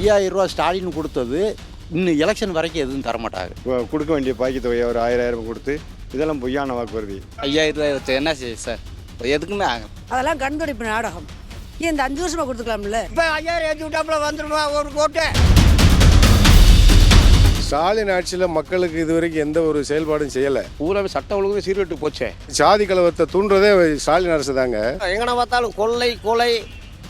ரூபா ஸ்டாலின் கொடுத்தது இன்னும் எலெக்ஷன் வரைக்கும் எதுவும் தரமாட்டாங்க. இப்போ கொடுக்க வேண்டிய பாக்கி தொகையை ஒரு 1000 கொடுத்து இதெல்லாம் பொய்யான வாக்குறுதி. 5000 ரூபாய் வச்சு என்ன செய்யுது சார்? எதுக்குமே ஆகும். அதெல்லாம் கண்துடைப்பு நாடகம். ஏன் இந்த 5 வருஷமா கொடுத்துக்கலாம்ல? இப்போ 5000 ஏற்றி விட்டாப்புல வந்துருவா ஒரு கோட்டை. ஸ்டாலின் ஆட்சியில் மக்களுக்கு இதுவரைக்கும் எந்த ஒரு செயல்பாடும் செய்யலை. பூராவே சட்ட ஒழுங்கு சீர்கெட்டு போச்சே. சாதி கலவரத்தை தூண்டுறதே ஸ்டாலின் அரசு தாங்க. எங்கன பார்த்தாலும் கொள்ளை கொலை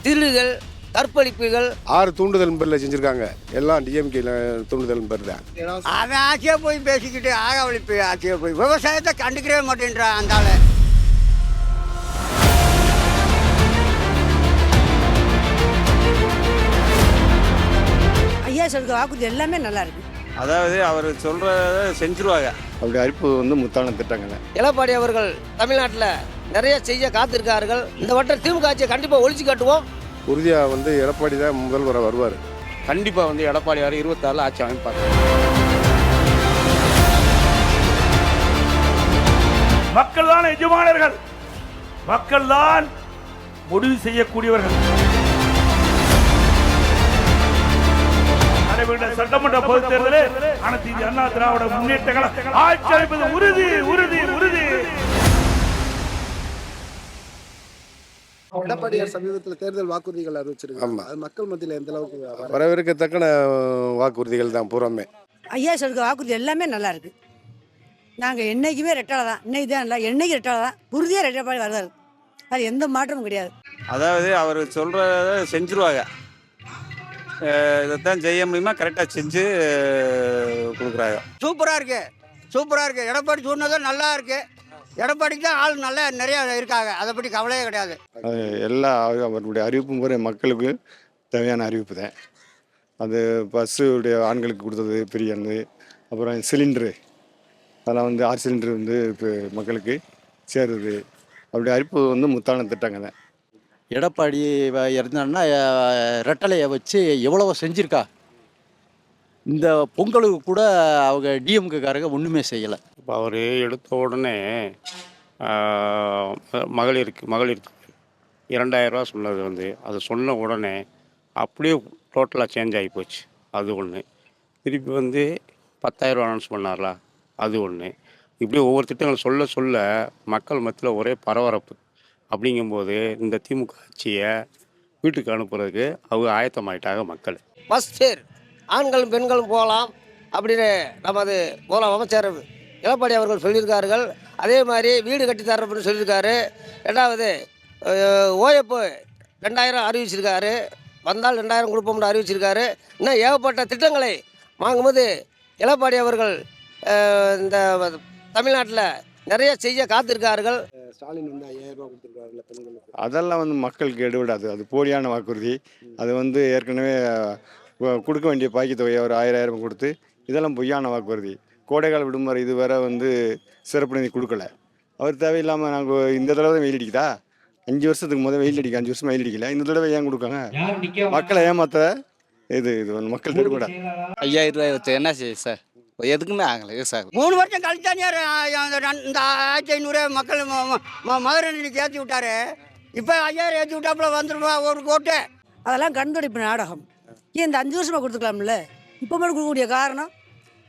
திருடுகள் கற்பழிப்புகள் 6 தூண்டுதல் பேரில் செஞ்சுருக்காங்க. எல்லாம் டிஎம்கே தூண்டுதல் பேர் தான். அவன் ஆட்சியை போய் பேசிக்கிட்டு ஆகவழிப்பு ஆட்சியை போய் விவசாயத்தை கண்டுக்கவே மாட்டேன்றான் அந்த ஆளு. ஐயா சொல்ற வாக்குறுதி எல்லாமே நல்லா இருக்கு. அதாவது அவர் சொல்கிறத செஞ்சுருவாங்க. அப்படி அறிவிப்பு முத்தான திட்டங்க. எடப்பாடி அவர்கள் தமிழ்நாட்டில் நிறைய செய்ய காத்திருக்கார்கள். இந்த வட்டம் திமுக ஆட்சியை கண்டிப்பாக ஒழிச்சு காட்டுவோம். உறுதியாக எடப்பாடி தான் முதல்வராக வருவார். கண்டிப்பாக எடப்பாடி வரை 26 ஆட்சி அமைப்பார். மக்கள் தான் எஜமானர்கள், மக்கள் தான் முடிவு செய்யக்கூடியவர்கள். சட்டமன்ற பொதுத் தேர்தலில் அனைத்து இந்திய அண்ணா திராவிட முன்னேற்ற கழகம் ஆட்சி அமைப்பது உறுதி உறுதி உறுதி. எடப்பாடியார் சமீபத்தில் தேர்தல் வாக்குறுதிகள் அறிவிச்சிருக்காங்க. அது மக்கள் மத்தியில் எந்த அளவுக்கு வரவிருக்கத்தக்கன வாக்குறுதிகள் தான் பூராமே. ஐயா சொல்ற வாக்குறுதி எல்லாமே நல்லா இருக்கு. நாங்கள் என்னைக்குமே ரெட்டாளை தான். இன்னைக்கு தான் இல்லை, என்னைக்கு ரெட்டாளை தான். உறுதியாக எடப்பாடி வருவார். அது எந்த மாற்றமும் கிடையாது. அதாவது அவர் சொல்கிறத செஞ்சுருவாங்க. இதைத்தான் செய்ய முடியுமா கரெக்டாக செஞ்சு கொடுக்குறாங்க. சூப்பராக இருக்கு, சூப்பராக இருக்கு. எடப்பாடி சொன்னதும் நல்லா இருக்கு. எடப்பாடிக்கு தான் ஆள் நல்லா நிறைய இருக்காங்க. அதை பற்றி கவலையே கிடையாது. எல்லா அவருடைய அறிவிப்பும் கூட மக்களுக்கு தேவையான அறிவிப்பு தான். அது பஸ்ஸுடைய ஆண்களுக்கு கொடுத்தது பிரியானது, அப்புறம் சிலிண்டரு அதெல்லாம் 6 சிலிண்டரு இப்போ மக்களுக்கு சேருது. அப்படி அறிவிப்பு முத்தான திட்டங்க தான். எடப்பாடி இருந்தான்னா ரெட்டலையை வச்சு எவ்வளவோ செஞ்சுருக்கா. இந்த பொங்கலுக்கு கூட அவங்க டிஎம்கேக்காரங்க ஒன்றுமே செய்யலை. இப்போ அவர் எடுத்த உடனே மகளிருக்கு 2000 ரூபா சொன்னது அது சொன்ன உடனே அப்படியே டோட்டலாக சேஞ்ச் ஆகி போச்சு. அது ஒன்று. திருப்பி 10,000 ரூபா அனௌன்ஸ் பண்ணார்ல, அது ஒன்று. இப்படி ஒவ்வொரு திட்டங்கள் சொல்ல சொல்ல மக்கள் மத்தியில் ஒரே பரபரப்பு. அப்படிங்கும்போது இந்த திமுக ஆட்சியை வீட்டுக்கு அனுப்புறதுக்கு அவங்க ஆயத்தமாயிட்டாங்க மக்கள். ஃபஸ்ட்டு ஆண்களும் பெண்களும் போகலாம் அப்படின்னு நமது முதலாம் அமைச்சர் எடப்பாடி அவர்கள் சொல்லியிருக்கார்கள். அதே மாதிரி வீடு கட்டித்தர அப்படின்னு சொல்லியிருக்காரு. ரெண்டாவது ஓஎப்பு 2000 அறிவிச்சிருக்காரு. வந்தால் 2000 கொடுப்போம்னு அறிவிச்சிருக்காரு. இன்னும் ஏகப்பட்ட திட்டங்களை வாங்கும்போது எடப்பாடி அவர்கள் இந்த தமிழ்நாட்டில் நிறைய செய்ய காத்திருக்கார்கள். ஸ்டாலின் 5000 ரூபா கொடுத்துருக்காருல்ல பெண்களுக்கு. அதெல்லாம் மக்களுக்கு எடுவிடாது. அது போலியான வாக்குறுதி. அது ஏற்கனவே கொடுக்க வேண்டிய பாக்கி தொகையை ஒரு 1000 கொடுத்து இதெல்லாம் பொய்யான வாக்குறுதி. கோடைக்கால விடுமுறை இதுவரை சிறப்பு நிதி கொடுக்கல. அவர் தேவையில்லாமல் நாங்கள் இந்த தடவை தான் வெயில் அடிக்குதா? 5 வருஷத்துக்கு முதல் வெயில் அடிக்க 5 வருஷமாக வெயில் அடிக்கல. இந்த தடவை ஏன் கொடுக்காங்க? மக்களை ஏமாத்த இது மக்கள் தெரிவிடா. 5000 ரூபாய் வச்சு என்ன செய்யுது சார்? எதுக்குமே ஆகலை சார். 3 வருஷம் கழிச்சானியார் இந்த 1500 மக்கள் மதுரை நிலைக்கு ஏற்றி விட்டாரு. இப்போ 5000 ஏற்றி விட்டாப்புல வந்துருவா ஒரு கோட்டை. அதெல்லாம் கண்துடைப்பு நாடகம். ஏன் இந்த 5 வருஷமா கொடுத்துக்கலாம்ல? இப்போ மட்டும் கொடுக்கக்கூடிய காரணம்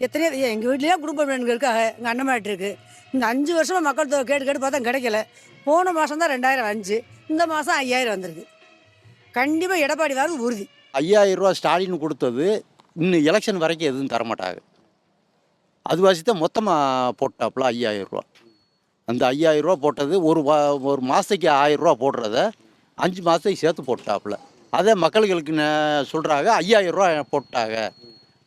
எத்தனையோ எங்கள் வீட்லேயே குடும்ப பெண்கள் இருக்காங்க. எங்கள் அண்ணமாட்டு இருக்குது. இந்த 5 வருஷமாக மக்கள் தொகை கேட்டு பார்த்தா கிடைக்கல. போன மாதம் தான் 2000 வந்துச்சு. இந்த மாதம் 5000 வந்திருக்கு. கண்டிப்பாக எடப்பாடி வரது உறுதி. 5000 ரூபா ஸ்டாலின் கொடுத்தது இன்னும் எலெக்ஷன் வரைக்கும் எதுவும் தரமாட்டாங்க. அது வாசித்தான் மொத்தமாக போட்டாப்புல 5000 ரூபா. அந்த 5000 ரூபா போட்டது ஒரு மாதத்துக்கு 1000 ரூபா போடுறத 5 மாதத்துக்கு சேர்த்து போட்டாப்புல. அதே மக்களுக்கு சொல்கிறாங்க 5000 ரூபா போட்டாங்க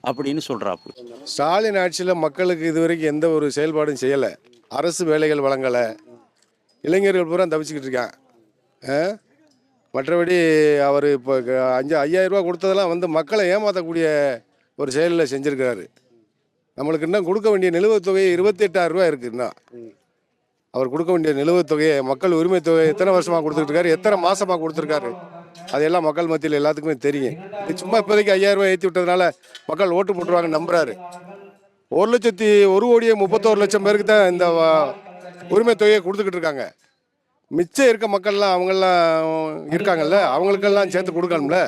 அப்படின்னு சொல்கிறாப்புல. ஸ்டாலின் ஆட்சியில் மக்களுக்கு இதுவரைக்கும் எந்த ஒரு செயல்பாடும் செய்யலை. அரசு வேலைகள் வழங்கலை. இளைஞர்கள் பூரா தவிச்சிக்கிட்டு இருக்கான். மற்றபடி அவர் இப்போ 5000 ரூபா கொடுத்ததெல்லாம் மக்களை ஏமாற்றக்கூடிய ஒரு செயலில் செஞ்சுருக்கிறாரு. நம்மளுக்கு இன்னும் கொடுக்க வேண்டிய நிலுவைத் தொகை 28000 ரூபா இருக்குது. இன்னும் அவர் கொடுக்க வேண்டிய நிலுவைத் தொகையை மக்கள் உரிமை தொகை எத்தனை வருஷமாக கொடுத்துட்டு இருக்காரு, எத்தனை மாதமாக கொடுத்துருக்காரு, அதெல்லாம் மக்கள் மத்தியில் எல்லாத்துக்குமே தெரியும். சும்மா இப்போதைக்கு 5000 ரூபாய் ஏற்றி விட்டதுனால மக்கள் ஓட்டு போட்டுருவாங்கன்னு நம்புறாரு. 1,31,31,00,000 பேருக்கு தான் இந்த உரிமை தொகையை கொடுத்துக்கிட்டு இருக்காங்க. மிச்சம் இருக்க மக்கள்லாம் அவங்கெல்லாம் இருக்காங்கல்ல, அவங்களுக்கெல்லாம் சேர்த்து கொடுக்கணும்ல.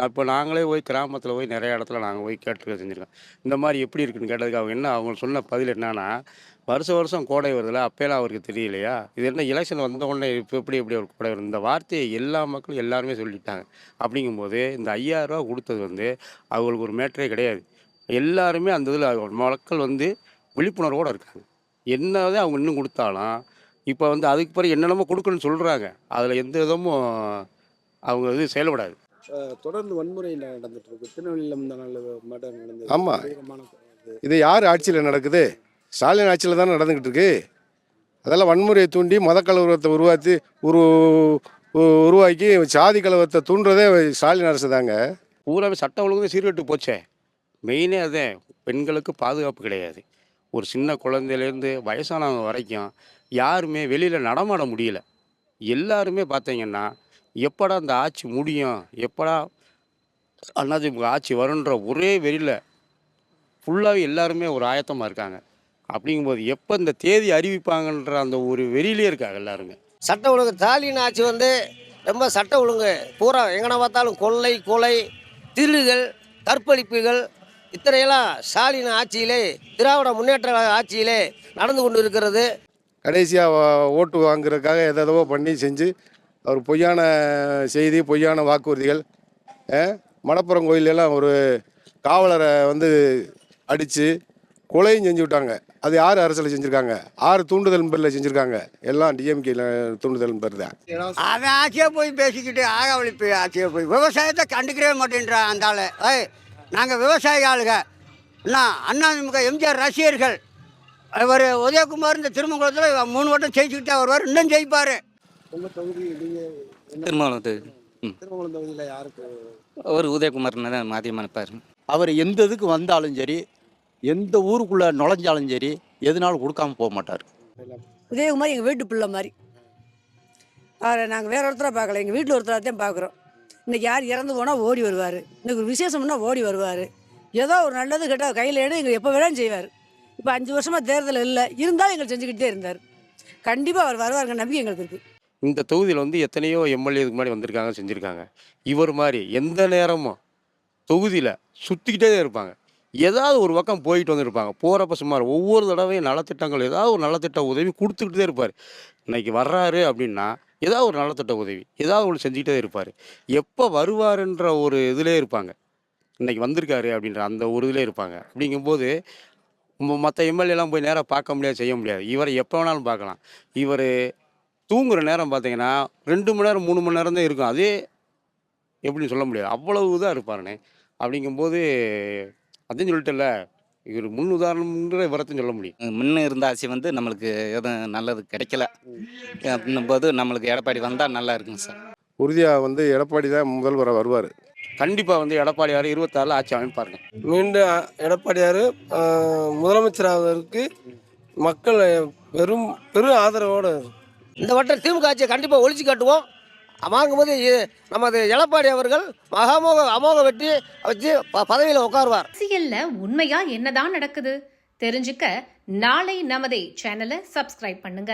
இப்போ நாங்களே போய் கிராமத்தில் போய் நிறைய இடத்துல நாங்கள் போய் கேட்டு செஞ்சுருக்கோம். இந்த மாதிரி எப்படி இருக்குன்னு கேட்டதுக்கு அவங்க சொன்ன பதில் என்னன்னா, வருஷம் கோடை வருதுல்ல, அப்போலாம் அவருக்கு தெரியலையா, இது என்ன எலெக்ஷன் வந்த உடனே இப்போ எப்படி ஒரு கோடை வரும், இந்த வார்த்தையை எல்லா மக்களும் எல்லாருமே சொல்லிட்டாங்க. அப்படிங்கும்போது இந்த 5000 ரூபா கொடுத்தது வந்து அவங்களுக்கு ஒரு மேட்டரே கிடையாது. எல்லாருமே அந்த இதில் மக்கள் வந்து விழிப்புணர்வோடு இருக்காங்க. என்னதான் அவங்க இன்னும் கொடுத்தாலும் இப்போ வந்து அதுக்கு பிறகு என்னென்னமோ கொடுக்கணும்னு சொல்கிறாங்க. அதில் எந்த விதமும் அவங்க இது செயல்படாது. தொடர்ந்து வன்முறை நடந்துட்டு இருக்கு. திருநெல்வேலியில் இந்த நாள் மர்டர் நடந்தது. ஆமா. வேகமான இது. இது யார் ஆட்சியில் நடக்குது? ஸ்டாலின் ஆட்சியில் தானே நடந்துக்கிட்டு இருக்கு. அதெல்லாம் வன்முறையை தூண்டி மத கலவரத்தை உருவாக்கி சாதி கலவரத்தை தூண்டுறதே ஸ்டாலின் அரசு தாங்க. பூராவே சட்டம் ஒழுங்கு சீர்கெட்டு போச்சே. மெயினே அதே, பெண்களுக்கு பாதுகாப்பு கிடையாது. ஒரு சின்ன குழந்தையிலேருந்து வயசானவங்க வரைக்கும் யாருமே வெளியில் நடமாட முடியல. எல்லாருமே பார்த்தீங்கன்னா எப்படா இந்த ஆட்சி முடியும், எப்படா அதிமுக ஆட்சி வருன்ற ஒரே வெறியில் ஃபுல்லாகவே எல்லாருமே ஒரு ஆயத்தமாக இருக்காங்க. அப்படிங்கும்போது எப்போ இந்த தேதி அறிவிப்பாங்கன்ற அந்த ஒரு வெறியிலே இருக்காங்க எல்லாருமே. சட்ட ஒழுங்கு ஸ்டாலின் ஆட்சி வந்து ரொம்ப சட்ட ஒழுங்கு பூரா எங்கன பார்த்தாலும் கொள்ளை, கொலை, திருடுகள், கற்பழிப்புகள் இத்தனையெல்லாம் ஸ்டாலின் ஆட்சியிலே, திராவிட முன்னேற்ற ஆட்சியிலே நடந்து கொண்டு இருக்கிறது. கடைசியாக ஓட்டு வாங்குறதுக்காக எதோ பண்ணி செஞ்சு அவர் பொய்யான செய்தி, பொய்யான வாக்குறுதிகள். மணப்புறம் கோயிலெல்லாம் ஒரு காவலரை வந்து அடித்து கொலையும் செஞ்சு விட்டாங்க. அது யார் அரசில் செஞ்சுருக்காங்க? 6 தூண்டுதல் பேரில் செஞ்சுருக்காங்க. எல்லாம் டிஎம்கே தூண்டுதல் பேர் தான். அவன் ஆட்சியை போய் பேசிக்கிட்டு ஆகவழிப்பு ஆட்சியை போய் விவசாயத்தை கண்டுக்கவே மாட்டேன்றான் அந்த ஆள். நாங்கள் விவசாய ஆளுங்க, என்ன அதிமுக எம்ஜிஆர் ரசிகர்கள். அவர் உதயகுமார் இந்த திருமங்கலத்தில் 3 வட்டம் ஜெயிச்சுக்கிட்டே வருவார், இன்னும் ஜெயிப்பார். உங்கள் தொகுதி நீங்கள் திருமங்கலம் திருமங்கலம் தொகுதியில் யாருக்கு? ஒரு உதயகுமார்னு தான் மாற்றியமாக நிற்பார். அவர் எந்த இதுக்கு வந்தாலும் சரி, எந்த ஊருக்குள்ளே நுழைஞ்சாலும் சரி, எதுனாலும் கொடுக்காம போக மாட்டார். உதயகுமார் எங்கள் வீட்டு பிள்ளை மாதிரி. அவரை நாங்கள் வேற ஒருத்தரை பார்க்கல, எங்கள் வீட்டில் ஒருத்தரை தான் பார்க்குறோம். இன்றைக்கி யார் இறந்து போனால் ஓடி வருவார், இன்றைக்கி ஒரு விசேஷம்னா ஓடி வருவார். ஏதோ ஒரு நல்லது கேட்டால் கையில் எடு எங்களுக்கு எப்போ வேணாலும் செய்வார். இப்போ 5 வருஷமாக தேர்தல் இல்லை, இருந்தாலும் எங்களுக்கு செஞ்சுக்கிட்டே இருந்தார். கண்டிப்பாக அவர் வருவாருங்க நம்பிக்கை எங்களுக்கு இருக்குது. இந்த தொகுதியில் வந்து எத்தனையோ எம்எல்ஏதுக்கு முன்னாடி வந்திருக்காங்க, செஞ்சுருக்காங்க. இவர் மாதிரி எந்த நேரமும் தொகுதியில் சுற்றிக்கிட்டே தான் இருப்பாங்க. ஏதாவது ஒரு பக்கம் போயிட்டு வந்துருப்பாங்க. போகிறப்ப சுமார் ஒவ்வொரு தடவையும் நலத்திட்டங்கள், ஏதாவது ஒரு நலத்திட்ட உதவி கொடுத்துக்கிட்டே இருப்பார். இன்றைக்கி வர்றாரு அப்படின்னா ஏதாவது ஒரு நலத்திட்ட உதவி ஏதாவது ஒன்று செஞ்சுக்கிட்டே இருப்பார். எப்போ வருவாருன்ற ஒரு இதிலே இருப்பாங்க. இன்றைக்கி வந்திருக்காரு அப்படின்ற அந்த ஒரு இதிலே இருப்பாங்க. அப்படிங்கும்போது மற்ற எம்எல்ஏலாம் போய் நேராக பார்க்க முடியாது, செய்ய முடியாது. இவரை எப்போ வேணாலும் பார்க்கலாம். இவர் தூங்குகிற நேரம் பார்த்தீங்கன்னா 2 மணி நேரம் 3 மணி நேரம் தான் இருக்கும். அதே எப்படின்னு சொல்ல முடியாது, அவ்வளவு இதாக இருப்பாருண்ணே. அப்படிங்கும்போது அதையும் சொல்லிட்டல, இவர் முன் உதாரணம்ன்ற விவரத்தையும் சொல்ல முடியும். முன்ன இருந்த ஆட்சி வந்து நம்மளுக்கு எதுவும் நல்லது கிடைக்கல அப்படின்னும்போது நம்மளுக்கு எடப்பாடி வந்தால் நல்லா இருக்குங்க சார். உறுதியாக வந்து எடப்பாடி தான் முதல்வராக வருவார். கண்டிப்பாக வந்து எடப்பாடியார் 26 ஆட்சி அமைப்பாருங்க. மீண்டும் எடப்பாடியார் முதலமைச்சராவதற்கு மக்கள் பெரும் ஆதரவோடு. இந்த வட்டம் திமுக ஆட்சியை கண்டிப்பாக ஒழிச்சு காட்டுவோம். வாங்கும்போது நமது எடப்பாடி அவர்கள் அமோக வெற்றி வச்சு பதவியில் உட்காருவார். அரசியல்ல உண்மையா என்னதான் நடக்குது தெரிஞ்சுக்க நாளை நமதே சேனலை சப்ஸ்கிரைப் பண்ணுங்க.